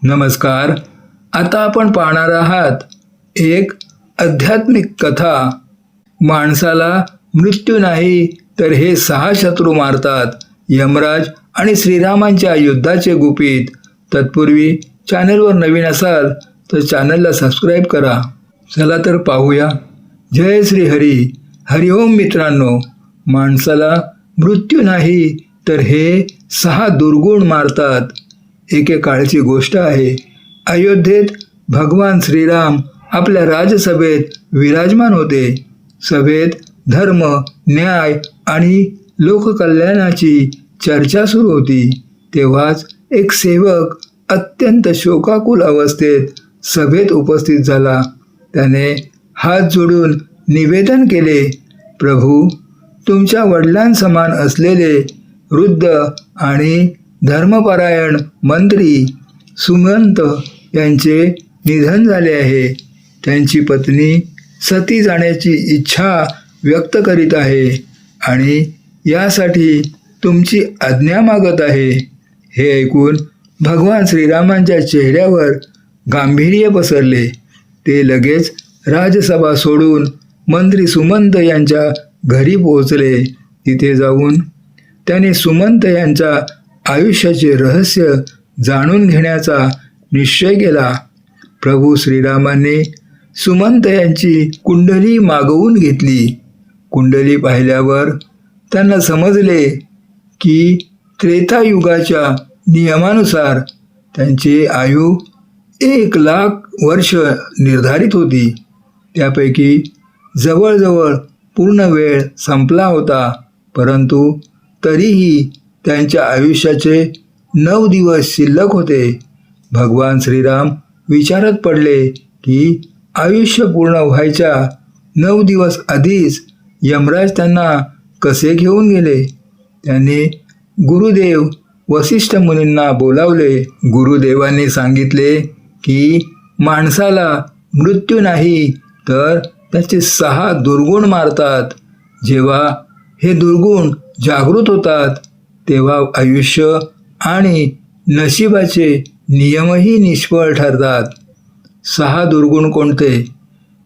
नमस्कार. आता आपण पाहणार आहात एक आध्यात्मिक कथा. माणसाला मृत्यू नाही तर हे 6 शत्रू मारतात. यमराज आणि श्रीरामांच्या युद्धाचे गुपित. तत्पूर्वी चॅनलवर नवीन असाल तर चॅनलला सबस्क्राईब करा. चला तर पाहूया. जय श्री हरी. हरिओम मित्रांनो. माणसाला मृत्यू नाही तर हे 6 दुर्गुण मारतात. एकेकाळची गोष्ट आहे. अयोध्येत भगवान श्रीराम आपल्या राजसभेत विराजमान होते. सभेत धर्म, न्याय आणि लोककल्याणाची चर्चा सुरू होती. तेव्हाच एक सेवक अत्यंत शोकाकुल अवस्थेत सभेत उपस्थित झाला. त्याने हात जोडून निवेदन केले, प्रभू, तुमच्या वडिलांसमान असलेले वृद्ध आणि धर्मपरायण मंत्री सुमंत यांचे निधन झाले आहे. त्यांची पत्नी सती जाण्याची इच्छा व्यक्त करीत आहे आणि यासाठी तुमची आज्ञा मागत आहे. हे ऐकून भगवान श्रीरामांच्या चेहऱ्यावर गांभीर्य पसरले. ते लगेच राजसभा सोडून मंत्री सुमंत यांच्या घरी पोहोचले. तिथे जाऊन त्याने सुमंत यांच्या आयुष्याचे रहस्य जाणून घेण्याचा निश्चय केला. प्रभू श्रीरामांनी सुमंत यांची कुंडली मागवून घेतली. कुंडली पाहिल्यावर त्यांना समजले की त्रेतायुगाच्या नियमानुसार त्यांचे आयु 1,00,000 वर्ष निर्धारित होती. त्यापैकी जवळजवळ पूर्ण वेळ संपला होता. परंतु तरीही त्यांच्या आयुष्याचे 9 दिवस शिल्लक होते. भगवान श्रीराम विचारत पडले की आयुष्य पूर्ण व्हायच्या 9 दिवस आधीच यमराज त्यांना कसे घेऊन गेले. त्यांनी गुरुदेव वसिष्ठ मुनींना बोलावले. गुरुदेवांनी सांगितले की माणसाला मृत्यू नाही तर त्याचे 6 दुर्गुण मारतात. जेव्हा हे दुर्गुण जागृत होतात तेव्हा आयुष्य आणि नशिबाचे नियमही निष्फळ ठरतात. 6 दुर्गुण कोणते?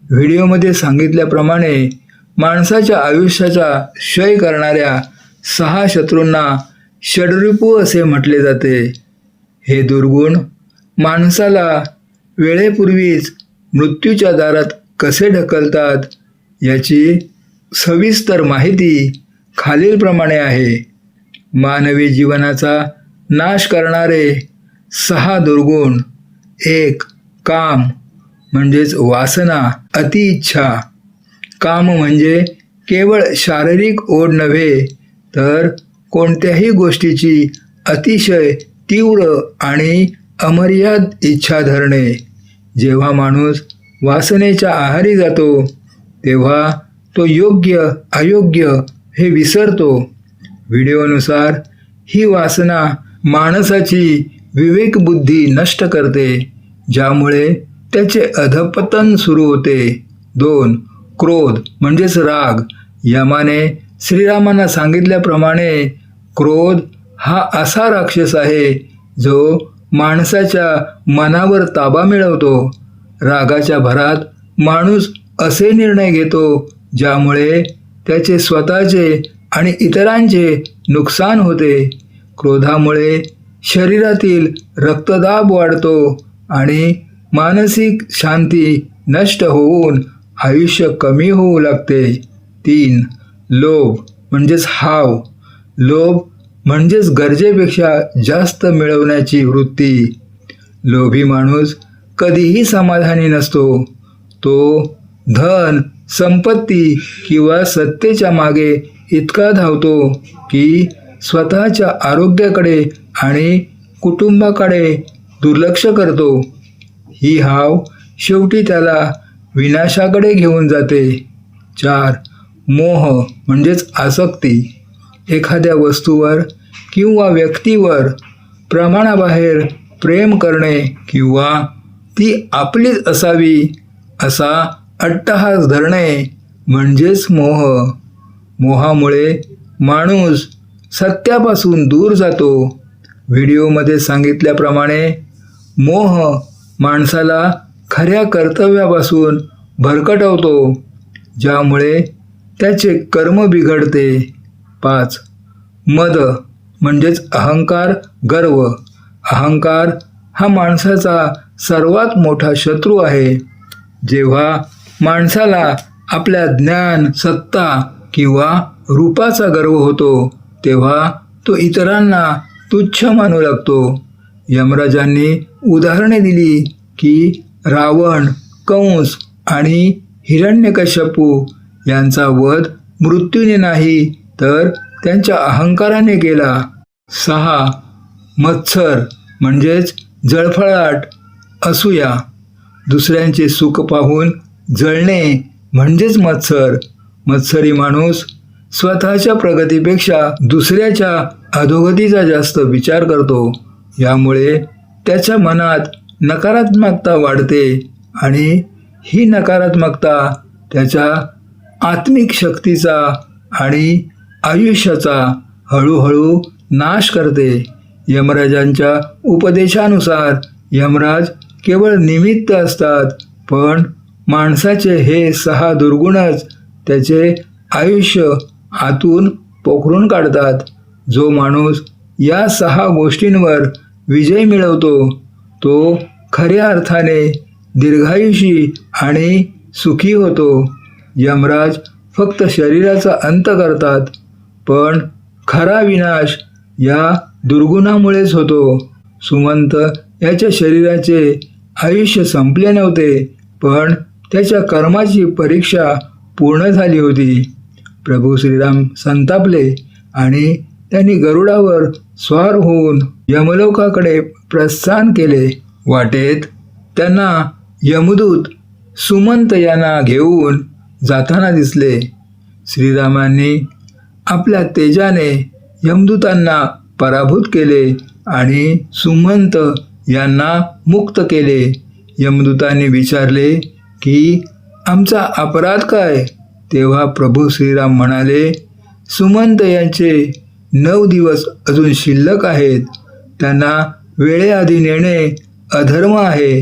व्हिडिओमध्ये सांगितल्याप्रमाणे माणसाच्या आयुष्याचा क्षय करणाऱ्या 6 शत्रूंना षड्रिपू असे म्हटले जाते. हे दुर्गुण माणसाला वेळेपूर्वीच मृत्यूच्या दारात कसे ढकलतात याची सविस्तर माहिती खालीलप्रमाणे आहे. मानवी जीवनाचा नाश करणारे 6 दुर्गुण. 1. काम म्हणजेच वासना, अतिइच्छा. काम म्हणजे केवळ शारीरिक ओढ नव्हे तर कोणत्याही गोष्टीची अतिशय तीव्र आणि अमर्याद इच्छा धरणे. जेव्हा माणूस वासनेच्या आहारी जातो तेव्हा तो योग्य अयोग्य हे विसरतो. व्हिडिओनुसार ही वासना माणसाची विवेकबुद्धी नष्ट करते, ज्यामुळे त्याचे अधपतन सुरू होते. 2. क्रोध म्हणजेच राग. यमाने श्रीरामांना सांगितल्याप्रमाणे क्रोध हा असा राक्षस आहे जो माणसाच्या मनावर ताबा मिळवतो. रागाच्या भरात माणूस असे निर्णय घेतो ज्यामुळे त्याचे स्वतःचे आणि इतरांचे नुकसान होते. क्रोधामुळे शरीरातील रक्तदाब वाढतो आणि मानसिक शांती नष्ट होऊन आयुष्य कमी होऊ लागते. 3. लोभ म्हणजेच हाव. लोभ म्हणजेच गरजेपेक्षा जास्त मिळवण्याची वृत्ती. लोभी माणूस कधीही समाधानी नसतो. तो धन, संपत्ती किंवा सत्तेच्या मागे इतका धावतो की स्वतःच्या आरोग्याकडे आणि कुटुंबाकडे दुर्लक्ष करतो. ही हाव शेवटी त्याला विनाशाकडे घेऊन जाते. 4. मोह म्हणजेच आसक्ती. एखाद्या वस्तूवर किंवा व्यक्तीवर प्रमाणाबाहेर प्रेम करणे किंवा ती आपलीच असावी असा अट्टहास धरणे म्हणजेच मोह. मोहामुळे माणूस सत्यापासून दूर जातो. व्हिडिओमध्ये सांगितल्याप्रमाणे मोह माणसाला खऱ्या कर्तव्यापासून भरकटवतो, ज्यामुळे त्याचे कर्म बिघडते. 5. मद म्हणजेच अहंकार, गर्व. अहंकार हा माणसाचा सर्वात मोठा शत्रू आहे. जेव्हा माणसाला आपल्या ज्ञान, सत्ता किंवा रूपाचा गर्व होतो, तेव्हा तो इतरांना तुच्छ मानू लागतो. यमराजांनी उदाहरणे दिली की रावण, कंस आणि हिरण्यकश्यपू यांचा वध मृत्यूने नाही तर त्यांच्या अहंकाराने केला. 6. मत्सर म्हणजेच जळफळाट, असूया. दुसऱ्यांचे सुख पाहून जळणे म्हणजेच मत्सर. मत्सरी माणूस स्वतःच्या प्रगतीपेक्षा दुसऱ्याच्या अधोगतीचा जास्त विचार करतो. यामुळे त्याच्या मनात नकारात्मकता वाढते आणि ही नकारात्मकता त्याच्या आत्मिक शक्तीचा आणि आयुष्याचा हळूहळू नाश करते. यमराजांच्या उपदेशानुसार यमराज केवळ निमित्त असतात, पण माणसाचे हे 6 दुर्गुणच त्याचे आयुष्य आतून पोखरून काढतात. जो माणूस या 6 गोष्टींवर विजय मिळवतो, तो खऱ्या अर्थाने दीर्घायुषी आणि सुखी होतो. यमराज फक्त शरीराचा अंत करतात, पण खरा विनाश या दुर्गुणामुळेच होतो. सुमंत याच्या शरीराचे आयुष्य संपले नव्हते, पण त्याच्या कर्माची परीक्षा पूर्ण झाली होती. प्रभू श्रीराम संतापले आणि त्यांनी गरुडावर स्वार होऊन यमलोकाकडे प्रस्थान केले. वाटेत त्यांना यमदूत सुमंत यांना घेऊन जाताना दिसले. श्रीरामांनी आपल्या तेजाने यमदूतांना पराभूत केले आणि सुमंत यांना मुक्त केले. यमदूतांनी विचारले की आमचा अपराध काय? तेव्हा प्रभू श्रीराम म्हणाले, सुमंत यांचे 9 दिवस अजून शिल्लक आहेत. त्यांना वेळेआधी नेणे अधर्म आहे.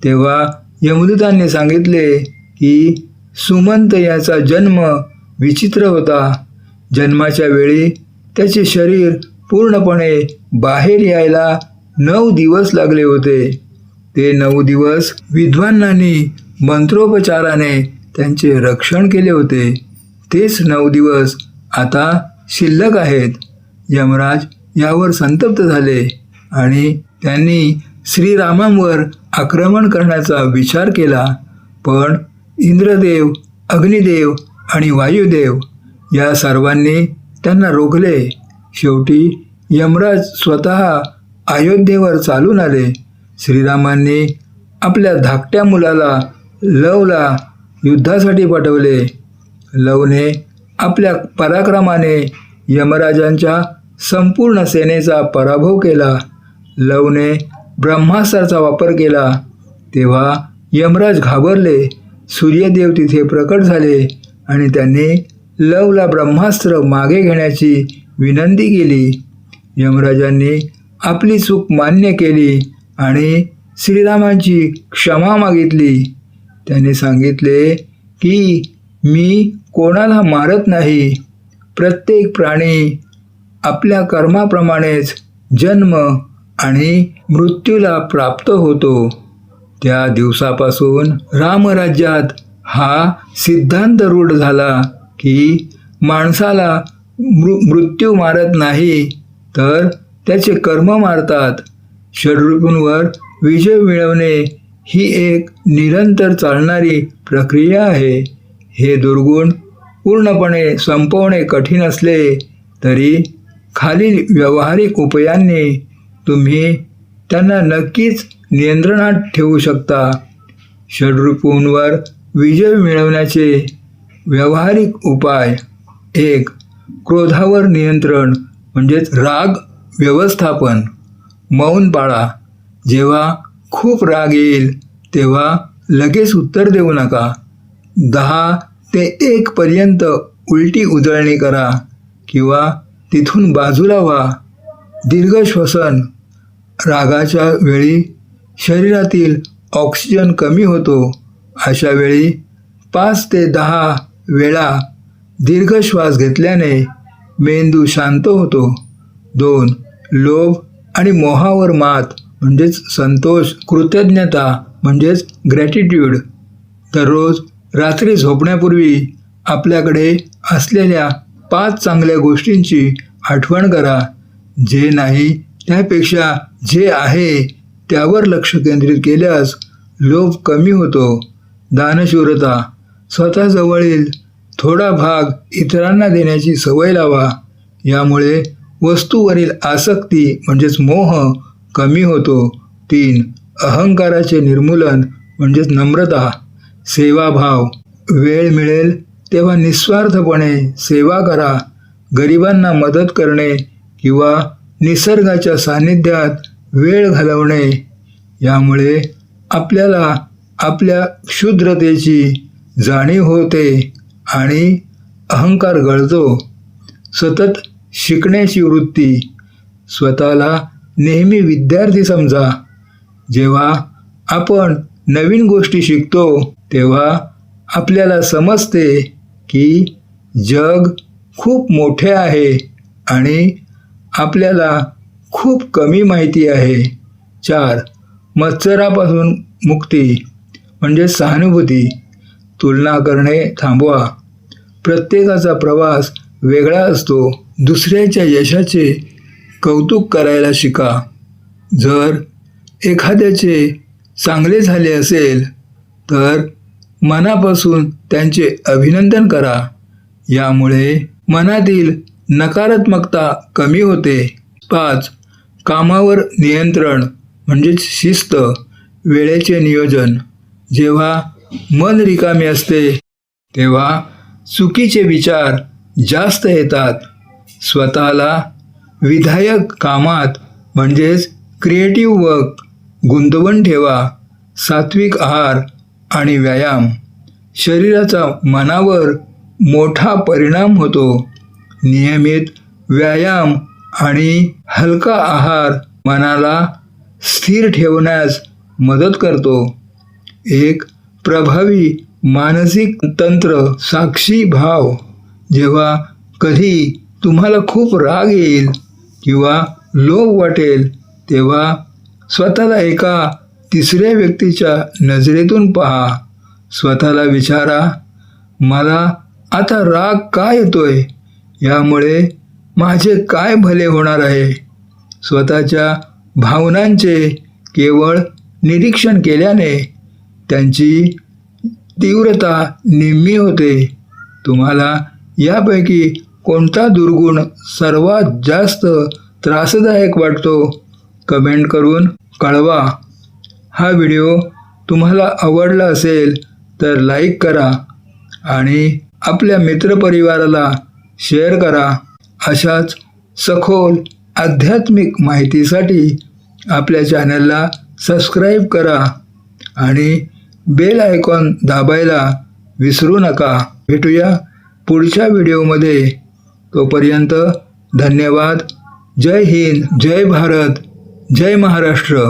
तेव्हा यमदूतांनी सांगितले की सुमंत याचा जन्म विचित्र होता. जन्माच्या वेळी त्याचे शरीर पूर्णपणे बाहेर यायला 9 दिवस लागले होते. ते 9 दिवस विद्वानांनी मंत्रोपचाराने त्यांचे रक्षण केले होते. तेच 9 दिवस आता शिल्लक आहेत. यमराज यावर संतप्त झाले आणि त्यांनी श्रीरामांवर आक्रमण करण्याचा विचार केला, पण इंद्रदेव, अग्निदेव आणि वायुदेव या सर्वांनी त्यांना रोखले. शेवटी यमराज स्वतः अयोध्येवर चालून आले. श्रीरामांनी आपल्या धाकट्या मुलाला लवला युद्धासाठी पाठवले. लवने आपल्या पराक्रमाने यमराजांच्या संपूर्ण सेनेचा पराभव केला. लवने ब्रह्मास्त्राचा वापर केला. तेव्हा यमराज घाबरले. सूर्यदेव तिथे प्रकट झाले आणि त्यांनी लवला ब्रह्मास्त्र मागे घेण्याची विनंती केली. यमराजांनी आपली चूक मान्य केली आणि श्रीरामांची क्षमा मागितली. त्याने सांगितले की मी कोणाला मारत नाही. प्रत्येक प्राणी आपल्या कर्माप्रमाणेच जन्म आणि मृत्यूला प्राप्त होतो. त्या दिवसापासून रामराज्यात हा सिद्धांत रूढ झाला की माणसाला मृत्यू मारत नाही तर त्याचे कर्म मारतात. षड्ऋतूंवर विजय मिळवणे ही एक निरंतर चालणारी प्रक्रिया आहे. हे दुर्गुण पूर्णपणे संपवणे कठीण असले तरी खालील व्यावहारिक उपायांनी तुम्ही त्यांना नक्कीच नियंत्रणात ठेवू शकता. षड्ऋतूंवर विजय मिळवण्याचे व्यावहारिक उपाय. 1. क्रोधावर नियंत्रण म्हणजेच राग व्यवस्थापन. मौन पाळा. जेव्हा खूप राग येईल तेव्हा लगेच उत्तर देऊ नका. 10 ते 1 पर्यंत उलटी उजळणी करा किंवा तिथून बाजूला व्हा. दीर्घ श्वसन. रागाच्या वेळी शरीरातील ऑक्सिजन कमी होतो. अशा वेळी 5 ते 10 वेळा दीर्घ श्वास घेतल्याने मेंदू शांत होतो. 2. लोभ आणि मोहावर मात म्हणजेच संतोष, कृतज्ञता म्हणजेच ग्रॅटिट्यूड. दररोज रात्री झोपण्यापूर्वी आपल्याकडे असलेल्या 5 चांगल्या गोष्टींची आठवण करा. जे नाही त्यापेक्षा जे आहे त्यावर लक्ष केंद्रित केल्यास लोभ कमी होतो. दानशूरता, स्वतःजवळील थोडा भाग इतरांना देण्याची सवय लावा. यामुळे वस्तूवरील आसक्ती म्हणजेच मोह कमी होतो. 3. अहंकाराचे निर्मूलन म्हणजेच नम्रता, सेवाभाव. वेळ मिळेल तेव्हा निस्वार्थपणे सेवा करा. गरिबांना मदत करणे किंवा निसर्गाच्या सानिध्यात वेळ घालवणे यामुळे आपल्याला आपल्या क्षुद्रतेची जाणीव होते आणि अहंकार गळतो. सतत शिकण्याची वृत्ती. स्वतःला नेहमी विद्यार्थी समजा. जेव्हा आपण नवीन गोष्टी शिकतो तेव्हा आपल्याला समजते की जग खूप मोठे आहे आणि आपल्याला खूप कमी माहिती आहे. 4. मत्सरापासून मुक्ती म्हणजे सहानुभूती. तुलना करणे थांबवा. प्रत्येकाचा प्रवास वेगळा असतो. दुसऱ्याच्या यशाचे कौतुक करायला शिका. जर एखाद्याचे चांगले झाले असेल तर मनापासून त्यांचे अभिनंदन करा. यामुळे मनातील नकारात्मकता कमी होते. 5. कामावर नियंत्रण म्हणजेच शिस्त, वेळेचे नियोजन. जेव्हा मन रिकामे असते तेव्हा चुकीचे विचार जास्त येतात. स्वतःला विधायक कामात म्हणजेच क्रिएटिव्ह वर्क गुंतवून ठेवा. सात्विक आहार आणि व्यायाम. शरीराचा मनावर मोठा परिणाम होतो. नियमित व्यायाम आणि हलका आहार मनाला स्थिर ठेवण्यास मदत करतो. एक प्रभावी मानसिक तंत्र. साक्षी भाव. जेव्हा कधी तुम्हाला खूप राग येईल किंवा लोभ वाटेल तेव्हा स्वतःला एका तिसऱ्या व्यक्तीच्या नजरेतून पहा. स्वतःला विचारा, मला आता राग का येतोय? यामुळे माझे काय भले होणार आहे? स्वतःच्या भावनांचे केवळ निरीक्षण केल्याने त्यांची तीव्रता निम्मी होते. तुम्हाला यापैकी कोणता दुर्गुण सर्वात जास्त त्रासदायक वाटतो? कमेंट करून कळवा. हा व्हिडिओ तुम्हाला आवडला असेल तर लाईक करा आणि आपल्या मित्रपरिवाराला शेअर करा. अशाच सखोल आध्यात्मिक माहितीसाठी आपल्या चॅनलला सबस्क्राईब करा आणि बेल आयकॉन दाबायला विसरू नका. भेटूया पुढच्या व्हिडिओमध्ये. तोपर्यंत धन्यवाद. जय हिंद, जय भारत, जय महाराष्ट्र.